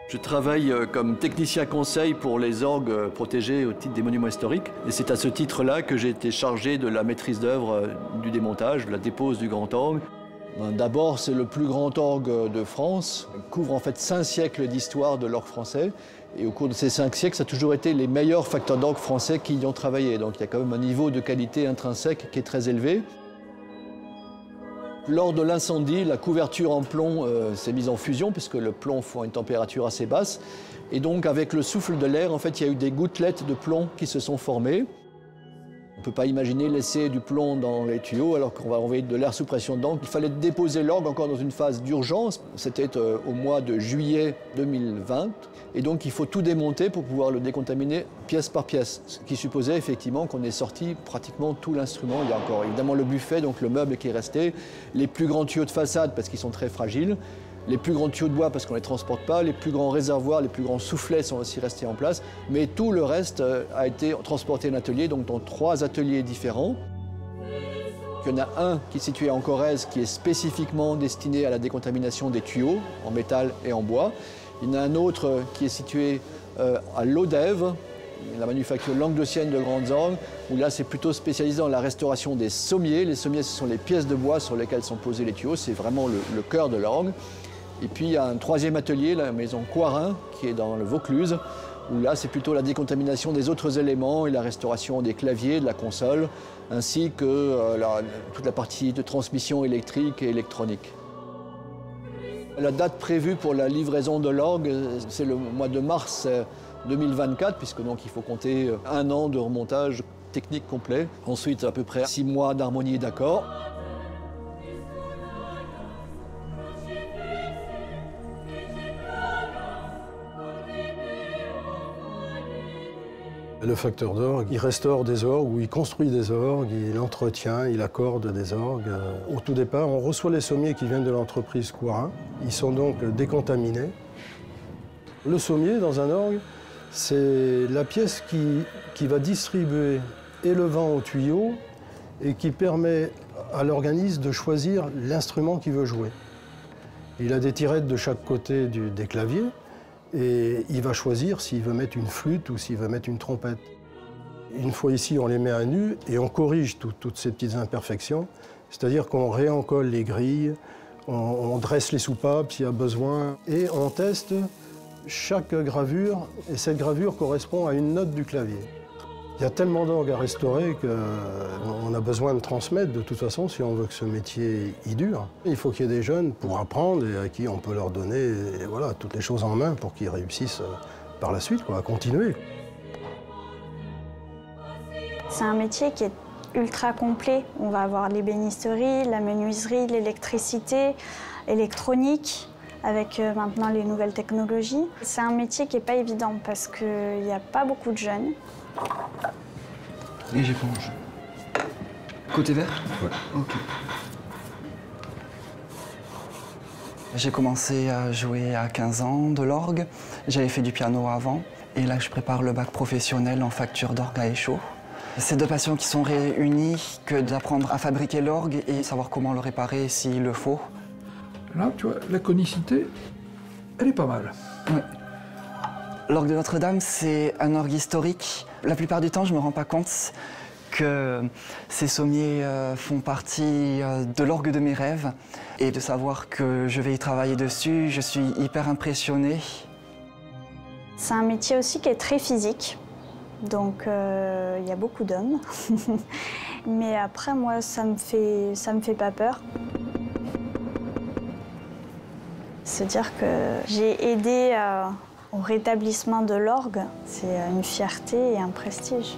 Je travaille comme technicien conseil pour les orgues protégés au titre des monuments historiques. Et c'est à ce titre-là que j'ai été chargé de la maîtrise d'œuvre, du démontage, de la dépose du grand orgue. D'abord, c'est le plus grand orgue de France. Il couvre en fait 5 siècles d'histoire de l'orgue français. Et au cours de ces 5 siècles, ça a toujours été les meilleurs facteurs d'orgue français qui y ont travaillé. Donc il y a quand même un niveau de qualité intrinsèque qui est très élevé. Lors de l'incendie, la couverture en plomb s'est mise en fusion puisque le plomb fond à une température assez basse. Et donc avec le souffle de l'air, en fait, il y a eu des gouttelettes de plomb qui se sont formées. On ne peut pas imaginer laisser du plomb dans les tuyaux alors qu'on va envoyer de l'air sous pression dedans. Il fallait déposer l'orgue encore dans une phase d'urgence. C'était au mois de juillet 2020. Et donc il faut tout démonter pour pouvoir le décontaminer pièce par pièce. Ce qui supposait effectivement qu'on ait sorti pratiquement tout l'instrument. Il y a encore évidemment le buffet, donc le meuble qui est resté, les plus grands tuyaux de façade parce qu'ils sont très fragiles, les plus grands tuyaux de bois parce qu'on ne les transporte pas, les plus grands réservoirs, les plus grands soufflets sont aussi restés en place. Mais tout le reste a été transporté en atelier, donc dans 3 ateliers différents. Il y en a un qui est situé en Corrèze, qui est spécifiquement destiné à la décontamination des tuyaux en métal et en bois. Il y en a un autre qui est situé à Lodève, la manufacture languedocienne de grandes orgues, où là c'est plutôt spécialisé dans la restauration des sommiers. Les sommiers, ce sont les pièces de bois sur lesquelles sont posés les tuyaux, c'est vraiment le cœur de l'orgue. Et puis il y a un 3e atelier, la maison Coirin, qui est dans le Vaucluse, où là c'est plutôt la décontamination des autres éléments et la restauration des claviers, de la console, ainsi que toute la partie de transmission électrique et électronique. La date prévue pour la livraison de l'orgue, c'est le mois de mars 2024, puisque donc il faut compter 1 an de remontage technique complet. Ensuite, à peu près 6 mois d'harmonie et d'accord. Le facteur d'orgue, il restaure des orgues ou il construit des orgues, il entretient, il accorde des orgues. Au tout départ, on reçoit les sommiers qui viennent de l'entreprise Coirin. Ils sont donc décontaminés. Le sommier, dans un orgue, c'est la pièce qui va distribuer et le vent au tuyau et qui permet à l'organiste de choisir l'instrument qu'il veut jouer. Il a des tirettes de chaque côté des claviers. Et il va choisir s'il veut mettre une flûte ou s'il veut mettre une trompette. Une fois ici, on les met à nu et on corrige toutes ces petites imperfections. C'est-à-dire qu'on réencolle les grilles, on dresse les soupapes s'il y a besoin et on teste chaque gravure. Et cette gravure correspond à une note du clavier. Il y a tellement d'orgues à restaurer qu'on a besoin de transmettre de toute façon si on veut que ce métier y dure. Il faut qu'il y ait des jeunes pour apprendre et à qui on peut leur donner voilà, toutes les choses en main pour qu'ils réussissent par la suite, à continuer. C'est un métier qui est ultra complet. On va avoir l'ébénisterie, la menuiserie, l'électricité, l'électronique, avec maintenant les nouvelles technologies. C'est un métier qui n'est pas évident parce qu'il n'y a pas beaucoup de jeunes. Et j'éponge. Côté vert? Ouais. Ok. J'ai commencé à jouer à 15 ans de l'orgue. J'avais fait du piano avant. Et là, je prépare le bac professionnel en facture d'orgue à échaud. C'est 2 passions qui sont réunies que d'apprendre à fabriquer l'orgue et savoir comment le réparer s'il le faut. Là, tu vois, la conicité, elle est pas mal. Ouais. L'orgue de Notre-Dame, c'est un orgue historique. La plupart du temps, je ne me rends pas compte que ces sommiers font partie de l'orgue de mes rêves. Et de savoir que je vais y travailler dessus, je suis hyper impressionné. C'est un métier aussi qui est très physique. Donc, il y a beaucoup d'hommes. Mais après, moi, ça me fait pas peur. Se dire que j'ai aidé au rétablissement de l'orgue, c'est une fierté et un prestige.